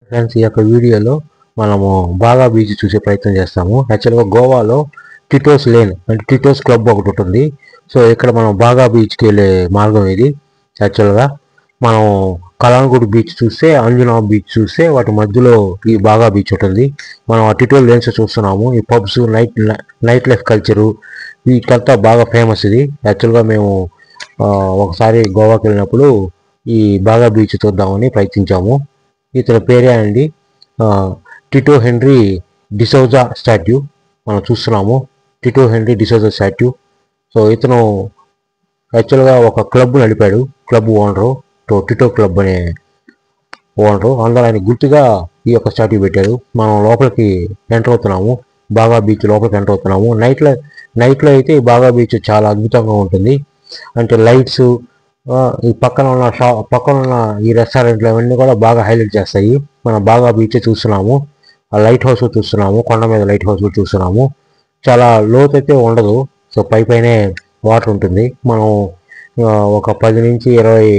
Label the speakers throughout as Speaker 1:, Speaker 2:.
Speaker 1: Friends, ఈ యొక్క వీడియోలో మనము బాగా బీచ్ చూసే ప్రయత్నం చేస్తాము. యాక్చువల్గా గోవాలో టిటోస్ లేన్ అంటే టిటోస్ క్లబ్ ఒకటి ఉంటుంది. సో ఇక్కడ మనం బాగా బీచ్కి వెళ్ళే మార్గం ఇది. యాక్చువల్గా మనం కలాంగుడి బీచ్ చూస్తే, అంజనా బీచ్ చూస్తే వాటి మధ్యలో ఈ బాగా బీచ్ ఉంటుంది. మనం ఆ టిటో లేన్స్ చూస్తున్నాము. ఈ పబ్స్, నైట్ లైఫ్ కల్చరు వీటికంతా బాగా ఫేమస్ ఇది. యాక్చువల్గా మేము ఒకసారి గోవాకి వెళ్ళినప్పుడు ఈ బాగా బీచ్ చూద్దామని ప్రయత్నించాము. ఇతని పేరే అండి టిటో హెన్రీ డిసౌజా స్టాట్యూ మనం చూస్తున్నాము. టిటో హెన్రీ డిసౌజా స్టాట్యూ. సో ఇతను యాక్చువల్గా ఒక క్లబ్ నడిపాడు. క్లబ్ ఓనరు, టిటో క్లబ్ అనే ఓనరు. అందరూ ఆయన గుర్తుగా ఈ యొక్క స్టాట్యూ పెట్టారు. మనం లోపలికి ఎంటర్ అవుతున్నాము. బాగా బీచ్ లోపలికి ఎంటర్ అవుతున్నాము. నైట్లో అయితే ఈ బాగా బీచ్ చాలా అద్భుతంగా ఉంటుంది. అంటే లైట్స్, ఈ పక్కన ఉన్న ఈ రెస్టారెంట్లు అవన్నీ కూడా బాగా హైలైట్ చేస్తాయి. మనం బాగా బీచ్ చూస్తున్నాము. ఆ లైట్ హౌస్ చూస్తున్నాము. కొండ మీద లైట్ హౌస్ చూస్తున్నాము. చాలా లోతు అయితే ఉండదు. సో పైనే వాటర్ ఉంటుంది. మనం ఒక 10 నుంచి 20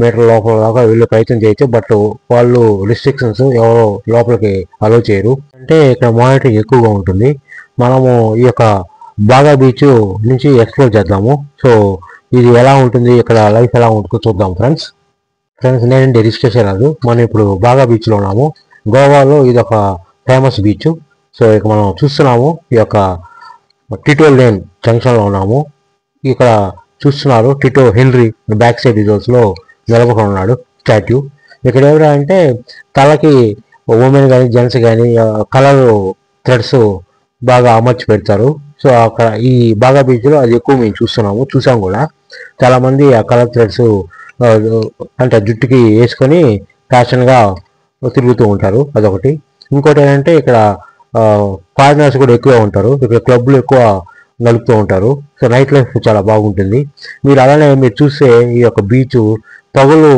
Speaker 1: మీటర్ల లోపల దాకా వెళ్ళే ప్రయత్నం చేయొచ్చు. బట్ వాళ్ళు రిస్ట్రిక్షన్స్ ఎవరో లోపలికి అలో చేయరు. అంటే ఇక్కడ మానిటరింగ్ ఎక్కువగా ఉంటుంది. మనము ఈ యొక్క బాగా బీచ్ నుంచి ఎక్స్ప్లోర్ చేద్దాము. సో ఇది ఎలా ఉంటుంది, ఇక్కడ లైఫ్ ఎలా ఉంటుందో చూద్దాం ఫ్రెండ్స్. నేనండి రిజిస్ట్రేషన్ రాదు. మనం ఇప్పుడు బాగా బీచ్లో ఉన్నాము. గోవాలో ఇది ఒక ఫేమస్ బీచ్. సో ఇక మనం చూస్తున్నాము ఈ యొక్క టిటో లేన్ జంక్షన్లో ఉన్నాము. ఇక్కడ చూస్తున్నారు టిటో హెన్రీ బ్యాక్ సైడ్ రిజోర్స్లో నిలబడి ఉన్నాడు స్టాట్యూ. ఇక్కడ ఎవరా అంటే తలకి ఉమెన్ కానీ జెంట్స్ కానీ కలర్ థ్రెడ్స్ బాగా అమర్చి పెడతారు. సో అక్కడ ఈ బాగా బీచ్లో అది ఎక్కువ మేము చూసాం కూడా. చాలామంది ఆ కలర్ థ్రెడ్స్ అంటే జుట్టుకి వేసుకొని ఫ్యాషన్గా తిరుగుతూ ఉంటారు. అదొకటి. ఇంకోటి ఏంటంటే ఇక్కడ ఫారినర్స్ కూడా ఎక్కువ ఉంటారు. ఇక్కడ క్లబ్లు ఎక్కువ నడుపుతూ ఉంటారు. సో నైట్ లైఫ్ చాలా బాగుంటుంది. మీరు చూస్తే ఈ యొక్క బీచ్ పగులు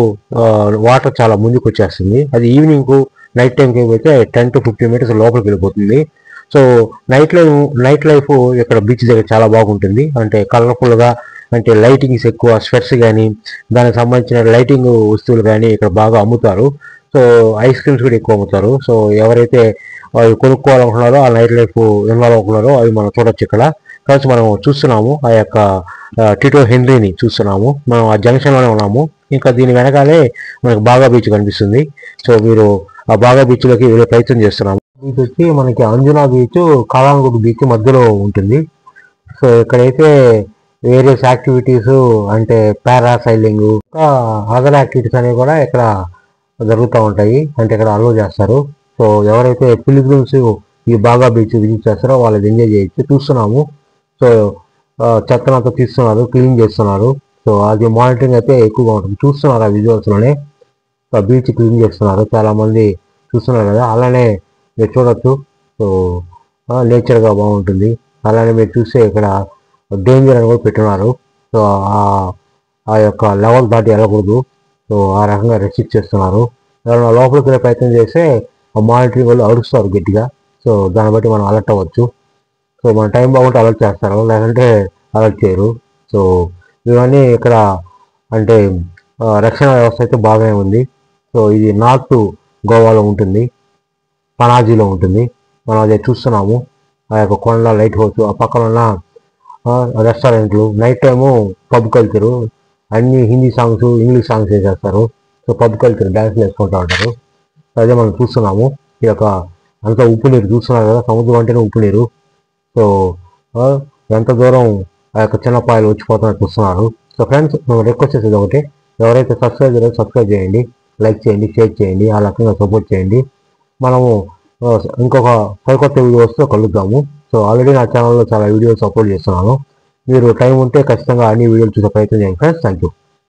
Speaker 1: వాటర్ చాలా ముందుకు వచ్చేస్తుంది. అది ఈవినింగ్ నైట్ టైంకి అయితే 10 to 15 మీటర్స్ లోపలికి వెళ్ళిపోతుంది. సో నైట్ లైఫ్ ఇక్కడ బీచ్ దగ్గర చాలా బాగుంటుంది. అంటే కలర్ఫుల్గా, అంటే లైటింగ్స్ ఎక్కువ, స్వెట్స్ కానీ దానికి సంబంధించిన లైటింగ్ వస్తువులు కానీ ఇక్కడ బాగా అమ్ముతారు. సో ఐస్ క్రీమ్స్ కూడా ఎక్కువ అమ్ముతారు. సో ఎవరైతే అవి కొనుక్కోవాలనుకున్నారో, ఆ నైట్ లైఫ్ ఇన్వాల్వ్ అనుకున్నారో అవి మనం చూడొచ్చు ఇక్కడ. కాబట్టి మనం చూస్తున్నాము ఆ యొక్క టిటో హెన్రీని చూస్తున్నాము. మనం ఆ జంక్షన్లోనే ఉన్నాము. ఇంకా దీని వెనకాలే మనకు బాగా బీచ్ కనిపిస్తుంది. సో మీరు ఆ బాగా బీచ్లోకి వెళ్ళే ప్రయత్నం చేస్తున్నాము. బీచ్ వచ్చి మనకి అంజనా బీచ్, కాలాంగుడి బీచ్ మధ్యలో ఉంటుంది. సో ఇక్కడైతే వేరియస్ యాక్టివిటీస్ అంటే పారాసైలింగ్, అదర్ యాక్టివిటీస్ అనేవి కూడా ఇక్కడ జరుగుతూ ఉంటాయి. అంటే ఇక్కడ అలో చేస్తారు. సో ఎవరైతే పిలిగ్రిమ్స్ ఈ బాగా బీచ్ విజిట్ చేస్తారో వాళ్ళు ఎంజాయ్ చేయొచ్చు. చూస్తున్నాము. సో చెత్తనంతా తీస్తున్నారు, క్లీన్ చేస్తున్నారు. సో అది మానిటరింగ్ అయితే ఎక్కువగా ఉంటుంది. చూస్తున్నారు ఆ విజువల్స్లోనే బీచ్ క్లీన్ చేస్తున్నారు. చాలామంది చూస్తున్నారు కదా, అలానే మీరు చూడొచ్చు. సో నేచర్గా బాగుంటుంది. అలానే మీరు చూస్తే ఇక్కడ డేంజర్ అని కూడా పెట్టున్నారు. సో ఆ యొక్క లెవెల్ దాటి వెళ్ళకూడదు. సో ఆ రకంగా రెస్ట్రిక్ట్ చేస్తున్నారు. ఎవరైనా లోపలికి వెళ్ళే ప్రయత్నం చేస్తే ఆ మానిటరింగ్ వాళ్ళు అరుస్తారు గట్టిగా. సో దాన్ని బట్టి మనం అలర్ట్ అవ్వచ్చు. సో మన టైం బాగుంటే అలర్ట్ చేస్తారు, లేదంటే అలర్ట్ చేయరు. సో ఇవన్నీ ఇక్కడ అంటే రక్షణ వ్యవస్థ అయితే బాగానే ఉంది. సో ఇది నార్త్ గోవాలో ఉంటుంది, పనాజీలో ఉంటుంది. మనం అదే చూస్తున్నాము. ఆ యొక్క కొండ, లైట్ హౌస్, ఆ పక్కన ఉన్న రెస్టారెంట్లు, నైట్ టైము పబ్ కల్చరు, అన్ని హిందీ సాంగ్స్, ఇంగ్లీష్ సాంగ్స్ వేసేస్తారు. సో పబ్ కల్చర్ డ్యాన్స్లు వేసుకుంటూ ఉంటారు. అదే మనం చూస్తున్నాము. ఈ యొక్క అంతా ఉప్పు నీరు చూస్తున్నారు కదా, సముద్రం అంటేనే ఉప్పు నీరు. సో ఎంత దూరం ఆ యొక్క చిన్న పాయలు వచ్చిపోతున్నట్టు చూస్తున్నారు. సో ఫ్రెండ్స్, మేము రిక్వెస్ట్ చేసేది ఒకటి, ఎవరైతే సబ్స్క్రైబ్ చేయలేదో సబ్స్క్రైబ్ చేయండి, లైక్ చేయండి, షేర్ చేయండి, ఆ రకంగా సపోర్ట్ చేయండి. మనము ఇంకొక సరికొత్త వీడియోస్తో కలుద్దాము. సో ఆల్రెడీ నా ఛానల్లో చాలా వీడియోస్ అప్లోడ్ చేస్తున్నాను. మీరు టైం ఉంటే ఖచ్చితంగా అన్ని వీడియోలు చూసే ప్రయత్నం చేయండి ఫ్రెండ్స్. Thank you.